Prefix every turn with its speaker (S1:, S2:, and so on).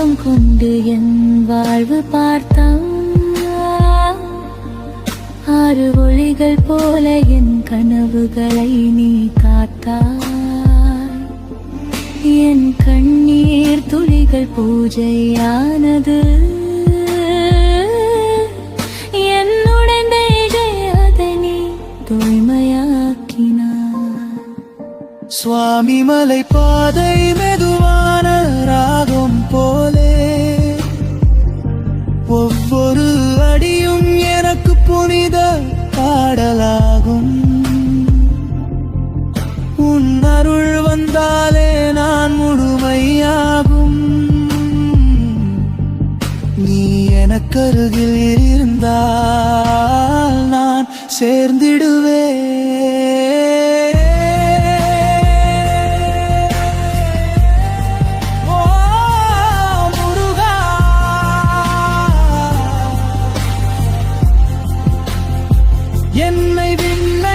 S1: தீபம் கொண்டு என் வாழ்வு பார்த்தான். 6 ஒளிகள் போல என் கனவுகளை நீ காத்தாய். என் கண்ணீர் துளிகள் பூஜையானது. என்னுடன் அதை நீ தூய்மையாக்கினாய்.
S2: சுவாமி மலை பாதை மெதுவான ராகம் போலே, ஒவ்வொரு அடியும் எனக்கு புனித பாடலாகும். உன் அருள் வந்தாலே நான் முழுமையாகும். நீ எனக்கருகில் இருந்தால் நான் சேர்ந்திடுவே. என்னை விண்ணை